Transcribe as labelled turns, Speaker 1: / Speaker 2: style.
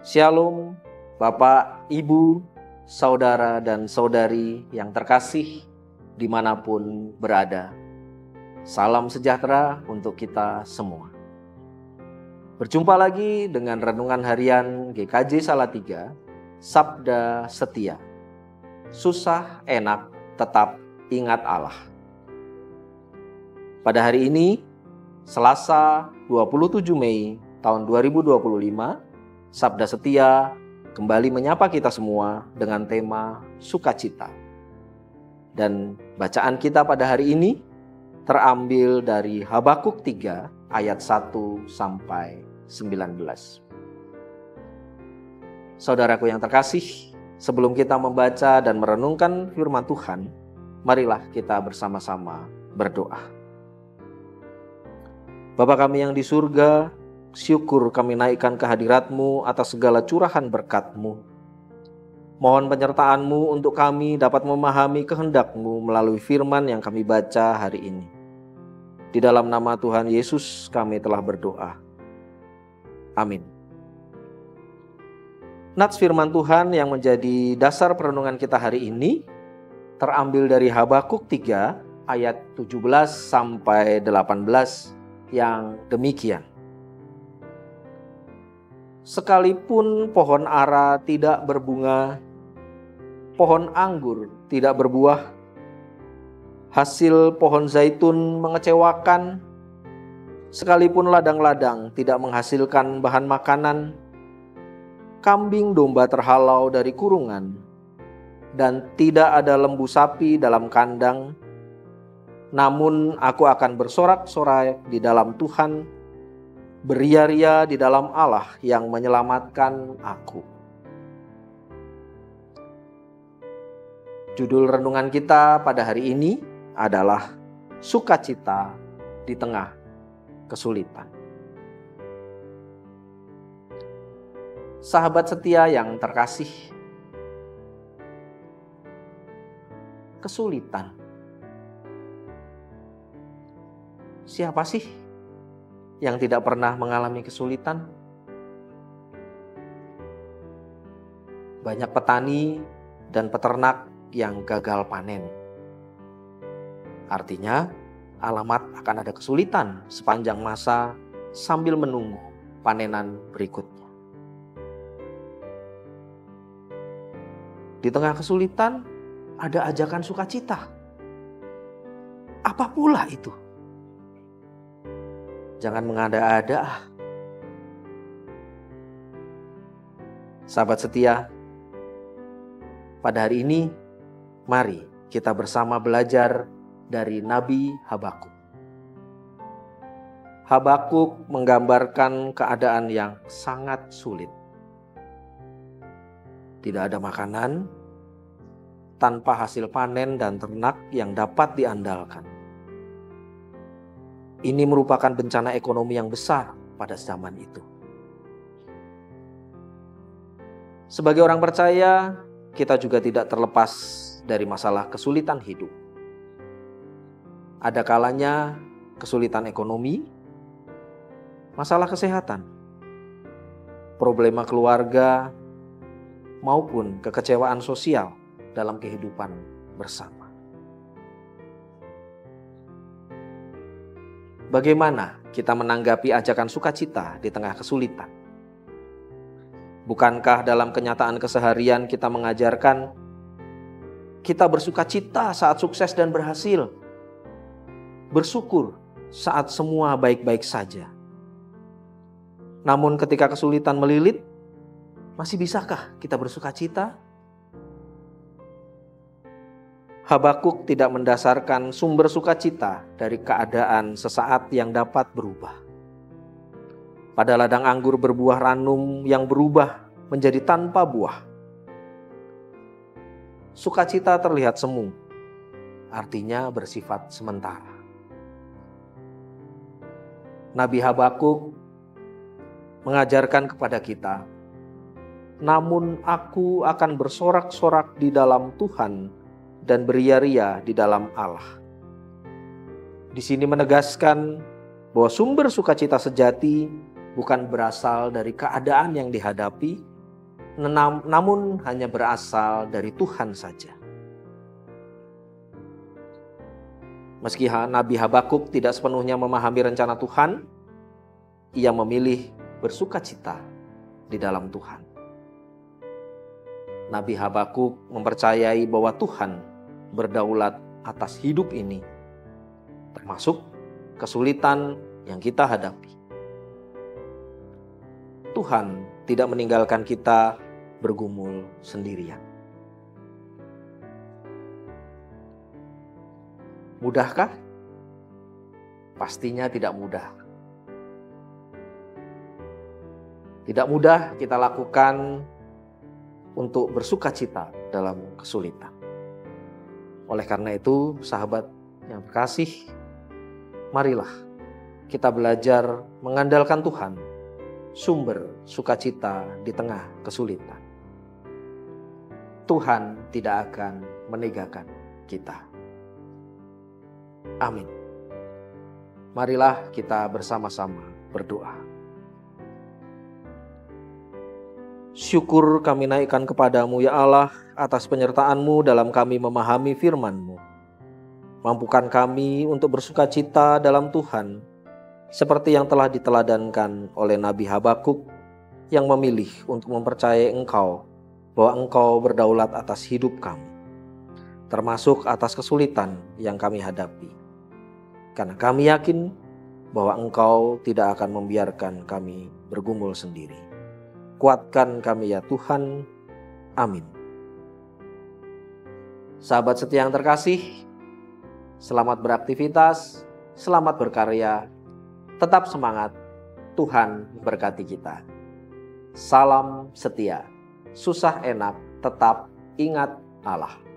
Speaker 1: Shalom, Bapak, Ibu, saudara dan saudari yang terkasih dimanapun berada. Salam sejahtera untuk kita semua. Berjumpa lagi dengan Renungan Harian GKJ Salatiga, Sabda Setia. Susah enak tetap ingat Allah. Pada hari ini, Selasa 27 Mei tahun 2025, Sabda Setia kembali menyapa kita semua dengan tema sukacita. Dan bacaan kita pada hari ini terambil dari Habakuk 3 ayat 1 sampai 19. Saudaraku yang terkasih, sebelum kita membaca dan merenungkan firman Tuhan, marilah kita bersama-sama berdoa. Bapa kami yang di surga, syukur kami naikkan kehadirat-Mu atas segala curahan berkat-Mu. Mohon penyertaan-Mu untuk kami dapat memahami kehendak-Mu melalui firman yang kami baca hari ini. Di dalam nama Tuhan Yesus kami telah berdoa. Amin. Nats firman Tuhan yang menjadi dasar perenungan kita hari ini terambil dari Habakuk 3 ayat 17 sampai 18 yang demikian. Sekalipun pohon ara tidak berbunga, pohon anggur tidak berbuah, hasil pohon zaitun mengecewakan, sekalipun ladang-ladang tidak menghasilkan bahan makanan, kambing domba terhalau dari kurungan, dan tidak ada lembu sapi dalam kandang, namun aku akan bersorak-sorai di dalam Tuhan, beria-ria di dalam Allah yang menyelamatkan aku. Judul renungan kita pada hari ini adalah sukacita di tengah kesulitan. Sahabat setia yang terkasih, kesulitan. Siapa sih yang tidak pernah mengalami kesulitan? Banyak petani dan peternak yang gagal panen. Artinya, alamat akan ada kesulitan sepanjang masa sambil menunggu panenan berikutnya. Di tengah kesulitan, ada ajakan sukacita. Apa pula itu? Jangan mengada-ada. Sahabat setia, pada hari ini, mari kita bersama belajar dari Nabi Habakuk. Habakuk menggambarkan keadaan yang sangat sulit. Tidak ada makanan, tanpa hasil panen dan ternak yang dapat diandalkan. Ini merupakan bencana ekonomi yang besar pada zaman itu. Sebagai orang percaya, kita juga tidak terlepas dari masalah kesulitan hidup. Ada kalanya kesulitan ekonomi, masalah kesehatan, problema keluarga, maupun kekecewaan sosial dalam kehidupan bersama. Bagaimana kita menanggapi ajakan sukacita di tengah kesulitan? Bukankah dalam kenyataan keseharian kita mengajarkan kita bersukacita saat sukses dan berhasil, bersyukur saat semua baik-baik saja? Namun ketika kesulitan melilit, masih bisakah kita bersukacita? Habakuk tidak mendasarkan sumber sukacita dari keadaan sesaat yang dapat berubah. Pada ladang anggur berbuah ranum yang berubah menjadi tanpa buah. Sukacita terlihat semu, artinya bersifat sementara. Nabi Habakuk mengajarkan kepada kita, namun aku akan bersorak-sorak di dalam Tuhan dan beria-ria di dalam Allah. Di sini menegaskan bahwa sumber sukacita sejati bukan berasal dari keadaan yang dihadapi, namun hanya berasal dari Tuhan saja. Meski Nabi Habakuk tidak sepenuhnya memahami rencana Tuhan, ia memilih bersukacita di dalam Tuhan. Nabi Habakuk mempercayai bahwa Tuhan berdaulat atas hidup ini, termasuk kesulitan yang kita hadapi. Tuhan tidak meninggalkan kita bergumul sendirian. Mudahkah? Pastinya tidak mudah. Tidak mudah kita lakukan untuk bersukacita dalam kesulitan. Oleh karena itu, sahabat yang terkasih, marilah kita belajar mengandalkan Tuhan, sumber sukacita di tengah kesulitan. Tuhan tidak akan meninggalkan kita. Amin. Marilah kita bersama-sama berdoa. Syukur kami naikkan kepadamu ya Allah atas penyertaan-Mu dalam kami memahami firman-Mu. Mampukan kami untuk bersukacita dalam Tuhan, seperti yang telah diteladankan oleh Nabi Habakuk yang memilih untuk mempercayai Engkau bahwa Engkau berdaulat atas hidup kami, termasuk atas kesulitan yang kami hadapi. Karena kami yakin bahwa Engkau tidak akan membiarkan kami bergumul sendiri. Kuatkan kami ya Tuhan. Amin. Sahabat setia yang terkasih, selamat beraktivitas, selamat berkarya, tetap semangat, Tuhan berkati kita. Salam setia, susah enak, tetap ingat Allah.